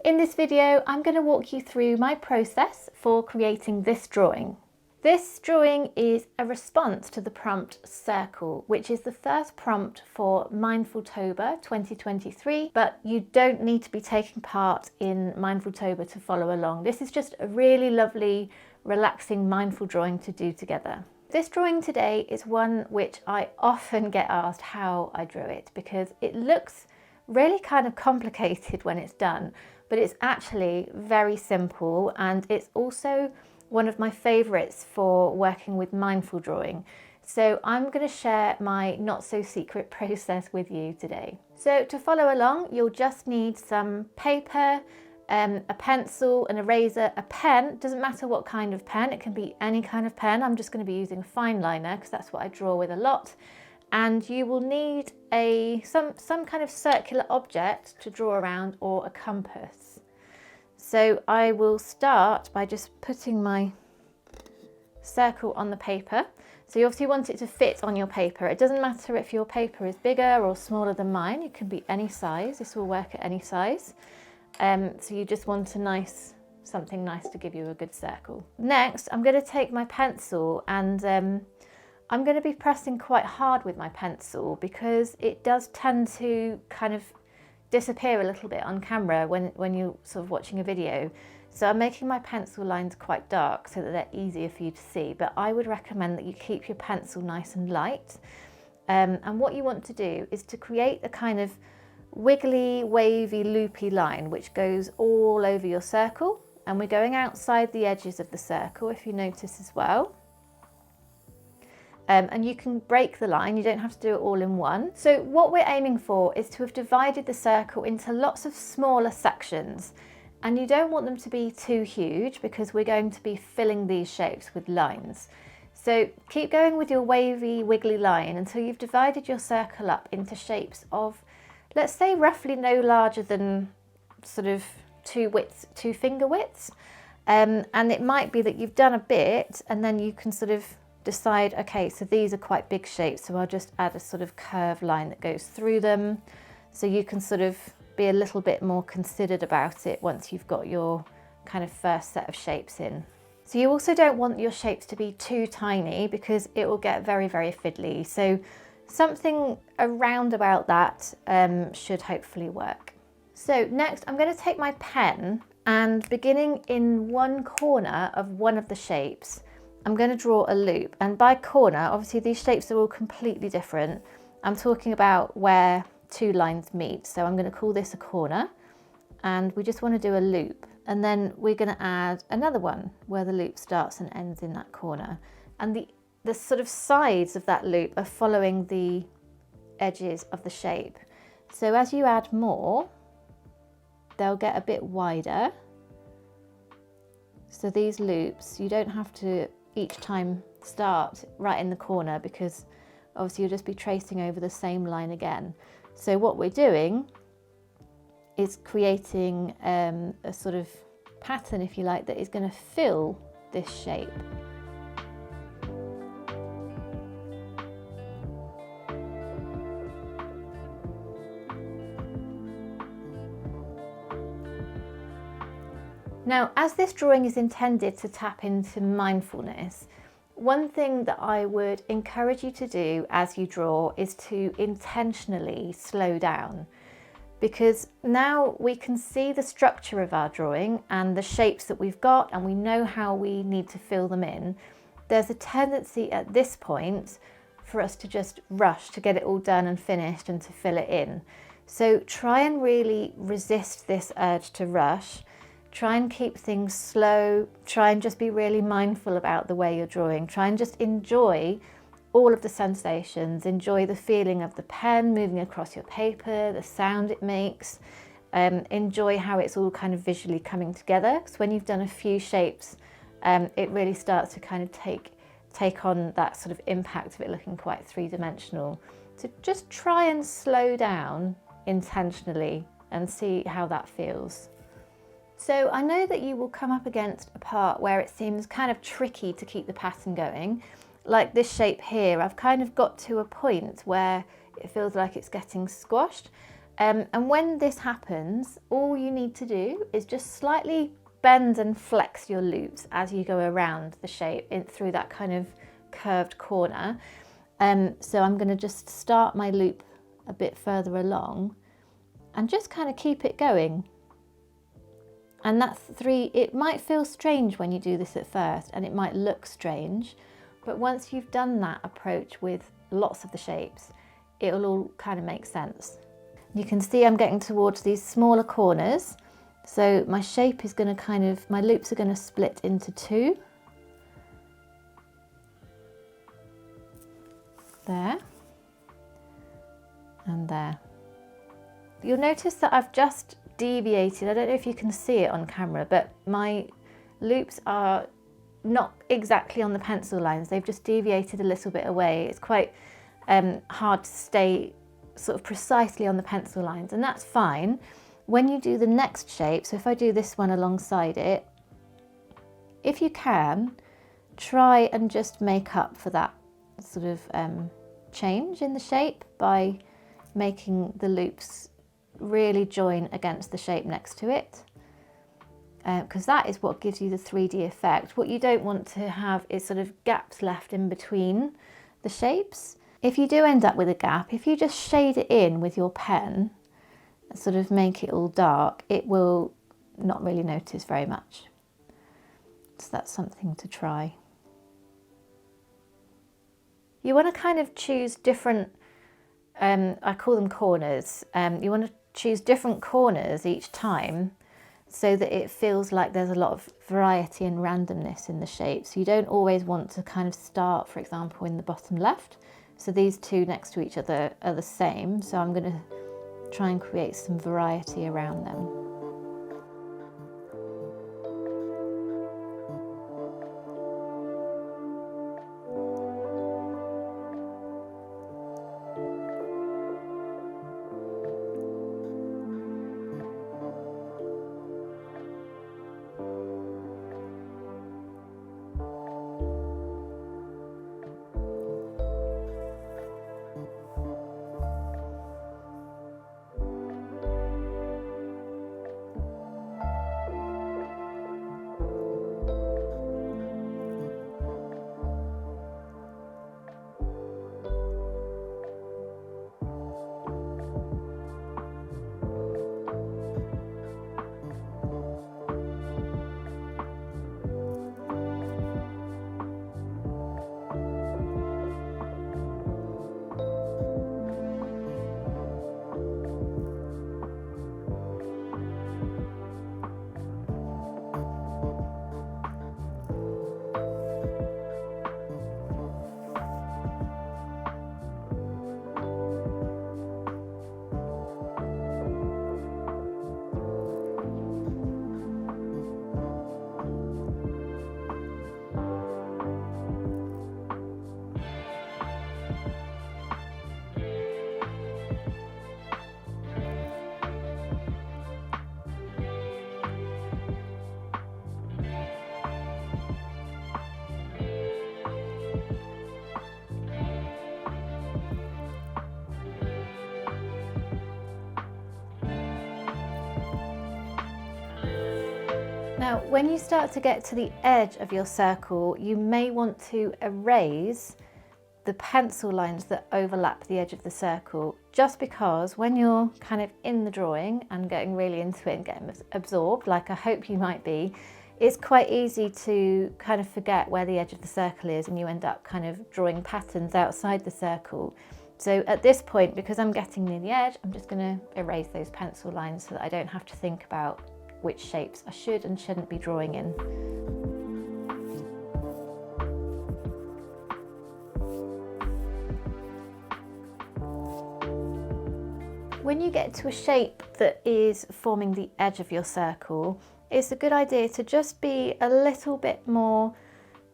In this video, I'm going to walk you through my process for creating this drawing. This drawing is a response to the prompt circle, which is the first prompt for Mindful-tober 2023, but you don't need to be taking part in Mindful-tober to follow along. This is just a really lovely, relaxing, mindful drawing to do together. This drawing today is one which I often get asked how I drew it, because it looks really kind of complicated when it's done, but it's actually very simple, and it's also one of my favourites for working with mindful drawing. So I'm going to share my not so secret process with you today. So to follow along, you'll just need some paper, a pencil, an eraser, a pen. Doesn't matter what kind of pen, it can be any kind of pen. I'm just going to be using a fine liner because that's what I draw with a lot. And you will need some kind of circular object to draw around, or a compass. So I will start by just putting my circle on the paper. So you obviously want it to fit on your paper. It doesn't matter if your paper is bigger or smaller than mine. It can be any size. This will work at any size. So you just want something nice to give you a good circle. Next, I'm going to take my pencil, and I'm going to be pressing quite hard with my pencil because it does tend to kind of disappear a little bit on camera when you're sort of watching a video. So I'm making my pencil lines quite dark so that they're easier for you to see, but I would recommend that you keep your pencil nice and light. And what you want to do is to create a kind of wiggly, wavy, loopy line which goes all over your circle, and we're going outside the edges of the circle, if you notice as well. And you can break the line, you don't have to do it all in one. So what we're aiming for is to have divided the circle into lots of smaller sections, and you don't want them to be too huge because we're going to be filling these shapes with lines. So keep going with your wavy, wiggly line until you've divided your circle up into shapes of, let's say, roughly no larger than sort of two finger widths. And it might be that you've done a bit and then you can sort of decide, okay, so these are quite big shapes, so I'll just add a sort of curved line that goes through them. So you can sort of be a little bit more considered about it once you've got your kind of first set of shapes in. So you also don't want your shapes to be too tiny because it will get very, very fiddly. So something around about that should hopefully work. So next I'm going to take my pen, and beginning in one corner of one of the shapes, I'm going to draw a loop. And by corner, obviously these shapes are all completely different. I'm talking about where two lines meet. So I'm going to call this a corner, and we just want to do a loop. And then we're going to add another one where the loop starts and ends in that corner. And the sort of sides of that loop are following the edges of the shape. So as you add more, they'll get a bit wider. So these loops, you don't have to each time start right in the corner because obviously you'll just be tracing over the same line again. So what we're doing is creating a sort of pattern, if you like, that is going to fill this shape. Now, as this drawing is intended to tap into mindfulness, one thing that I would encourage you to do as you draw is to intentionally slow down, because now we can see the structure of our drawing and the shapes that we've got, and we know how we need to fill them in. There's a tendency at this point for us to just rush to get it all done and finished and to fill it in. So try and really resist this urge to rush. Try and keep things slow. Try and just be really mindful about the way you're drawing. Try and just enjoy all of the sensations. Enjoy the feeling of the pen moving across your paper, the sound it makes. Enjoy how it's all kind of visually coming together. Because when you've done a few shapes, it really starts to kind of take on that sort of impact of it looking quite three-dimensional. So just try and slow down intentionally and see how that feels. So I know that you will come up against a part where it seems kind of tricky to keep the pattern going. Like this shape here, I've kind of got to a point where it feels like it's getting squashed. And when this happens, all you need to do is just slightly bend and flex your loops as you go around the shape through that kind of curved corner. So I'm going to just start my loop a bit further along and just kind of keep it going. And that's 3. It might feel strange when you do this at first, and it might look strange, but once you've done that approach with lots of the shapes, it'll all kind of make sense. You can see I'm getting towards these smaller corners, so my shape is going to my loops are going to split into 2. There and there. You'll notice that I've just deviated. I don't know if you can see it on camera, but my loops are not exactly on the pencil lines. They've just deviated a little bit away. It's quite hard to stay sort of precisely on the pencil lines, and that's fine. When you do the next shape, so if I do this one alongside it, if you can, try and just make up for that sort of change in the shape by making the loops really join against the shape next to it, because that is what gives you the 3D effect. What you don't want to have is sort of gaps left in between the shapes. If you do end up with a gap, if you just shade it in with your pen, sort of make it all dark, it will not really notice very much. So that's something to try. You want to kind of choose different, I call them corners. You want to choose different corners each time so that it feels like there's a lot of variety and randomness in the shape. So you don't always want to kind of start, for example, in the bottom left. So these 2 next to each other are the same. So I'm going to try and create some variety around them. Now, when you start to get to the edge of your circle, you may want to erase the pencil lines that overlap the edge of the circle, just because when you're kind of in the drawing and getting really into it and getting absorbed, like I hope you might be, it's quite easy to kind of forget where the edge of the circle is, and you end up kind of drawing patterns outside the circle. So at this point, because I'm getting near the edge, I'm just going to erase those pencil lines so that I don't have to think about which shapes I should and shouldn't be drawing in. When you get to a shape that is forming the edge of your circle, it's a good idea to just be a little bit more,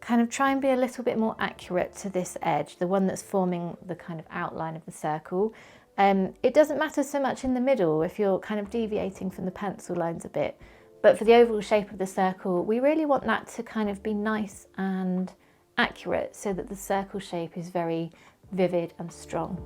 kind of try and be a little bit more accurate to this edge, the one that's forming the kind of outline of the circle. It doesn't matter so much in the middle if you're kind of deviating from the pencil lines a bit, but for the overall shape of the circle, we really want that to kind of be nice and accurate so that the circle shape is very vivid and strong.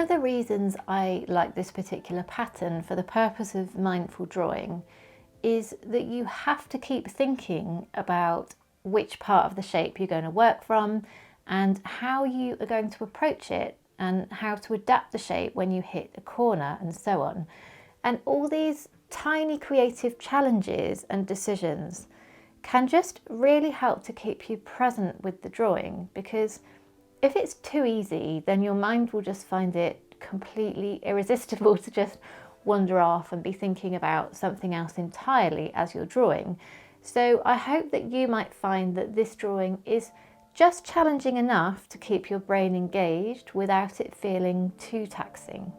of the reasons I like this particular pattern for the purpose of mindful drawing is that you have to keep thinking about which part of the shape you're going to work from and how you are going to approach it and how to adapt the shape when you hit a corner and so on. And all these tiny creative challenges and decisions can just really help to keep you present with the drawing, because if it's too easy, then your mind will just find it completely irresistible to just wander off and be thinking about something else entirely as you're drawing. So I hope that you might find that this drawing is just challenging enough to keep your brain engaged without it feeling too taxing.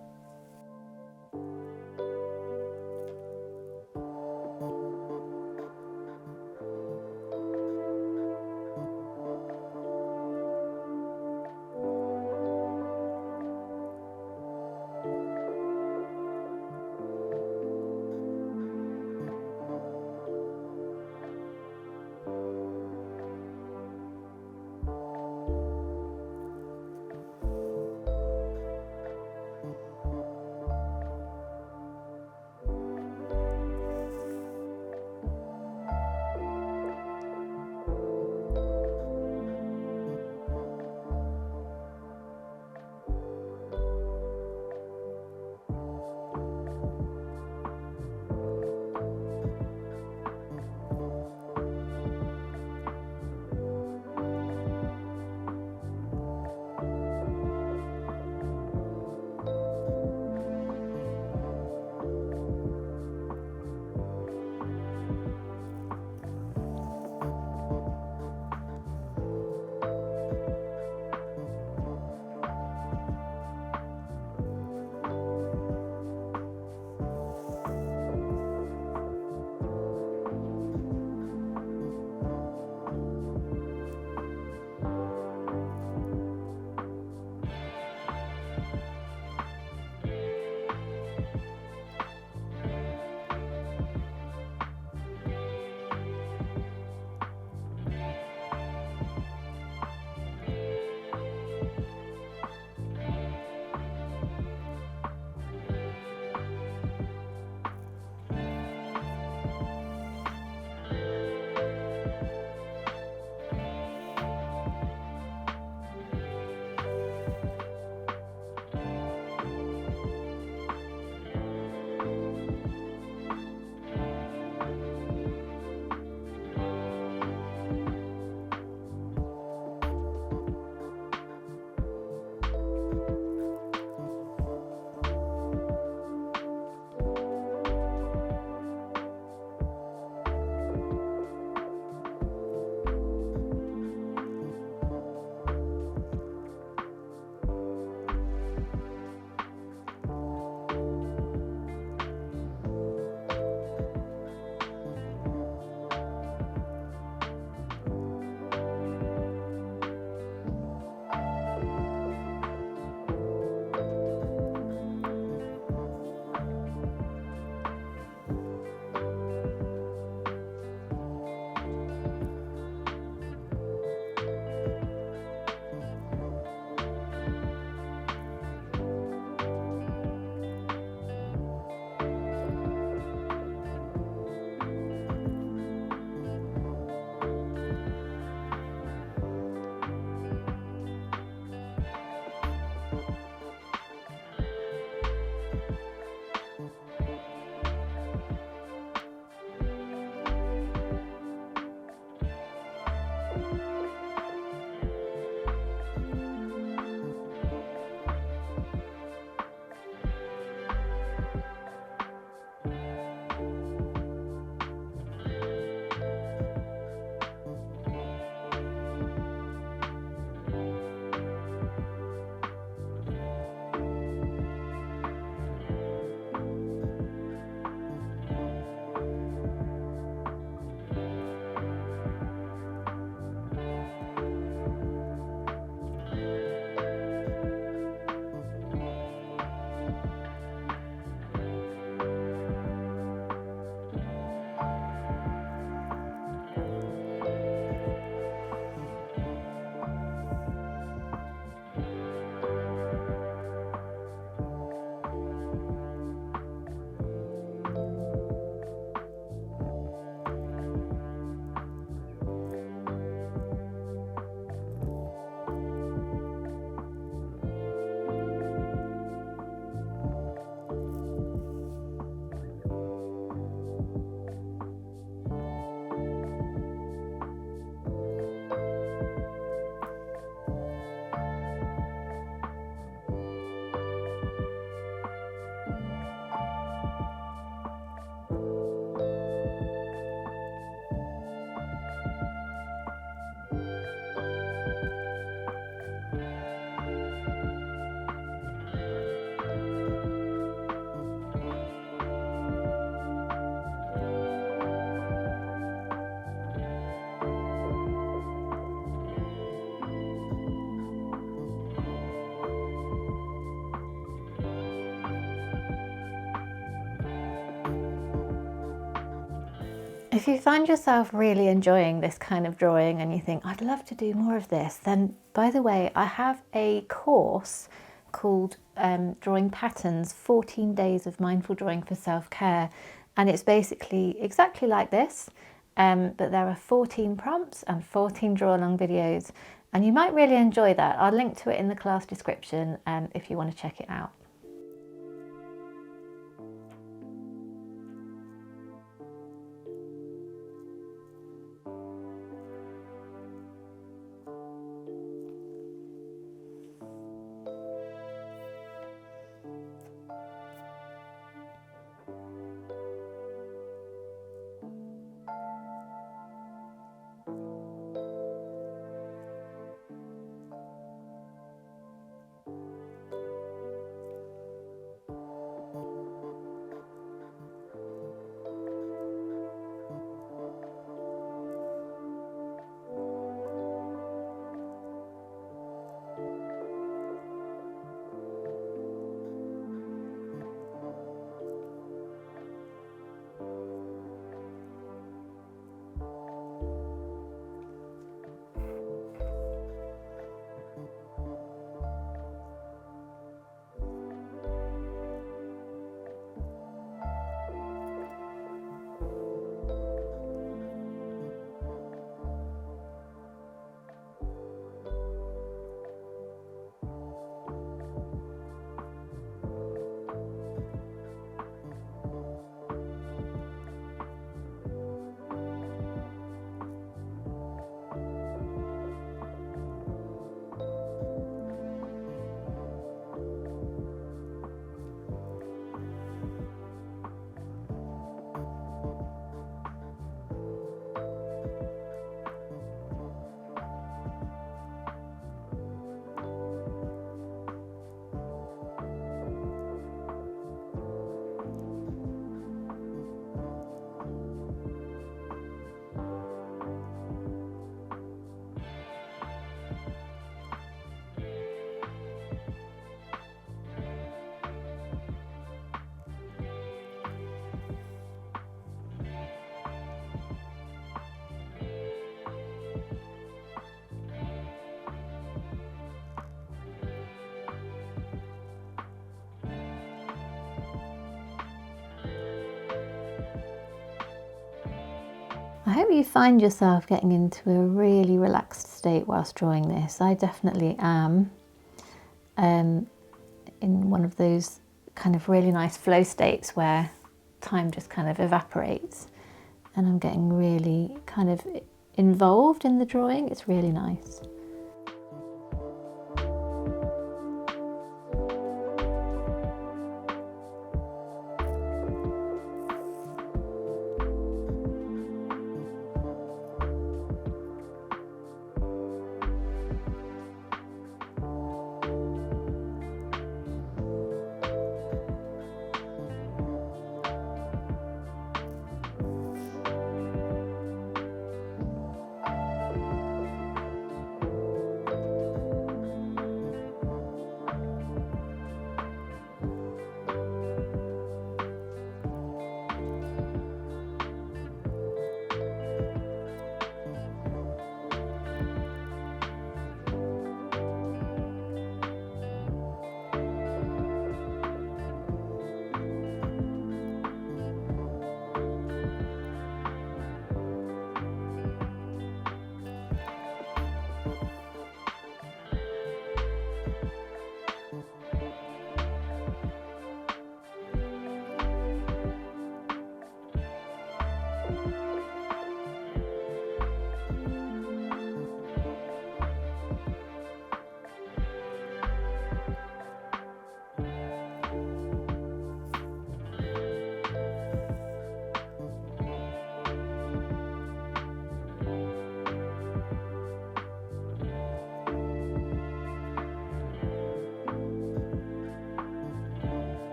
If you find yourself really enjoying this kind of drawing and you think, I'd love to do more of this, then by the way, I have a course called Drawing Patterns, 14 Days of Mindful Drawing for Self-Care. And it's basically exactly like this, but there are 14 prompts and 14 draw-along videos. And you might really enjoy that. I'll link to it in the class description if you want to check it out. I hope you find yourself getting into a really relaxed state whilst drawing this. I definitely am in one of those kind of really nice flow states where time just kind of evaporates and I'm getting really kind of involved in the drawing. It's really nice.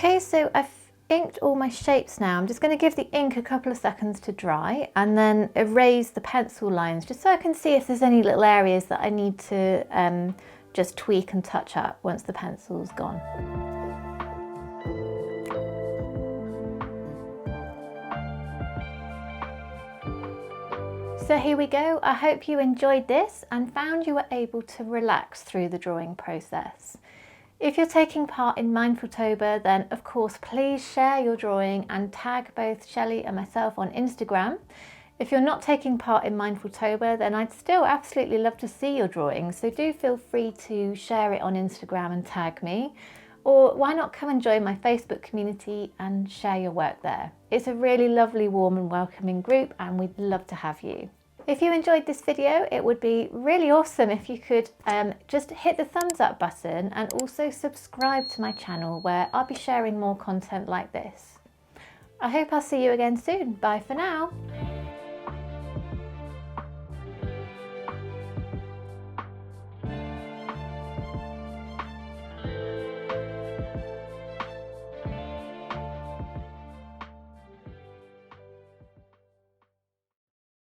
Okay, so I've inked all my shapes now. I'm just going to give the ink a couple of seconds to dry and then erase the pencil lines just so I can see if there's any little areas that I need to just tweak and touch up once the pencil's gone. So here we go. I hope you enjoyed this and found you were able to relax through the drawing process. If you're taking part in Mindfultober, then of course please share your drawing and tag both Shelley and myself on Instagram. If you're not taking part in Mindfultober, then I'd still absolutely love to see your drawing, so do feel free to share it on Instagram and tag me. Or why not come and join my Facebook community and share your work there? It's a really lovely, warm and welcoming group and we'd love to have you. If you enjoyed this video, it would be really awesome if you could just hit the thumbs up button and also subscribe to my channel where I'll be sharing more content like this. I hope I'll see you again soon. Bye for now.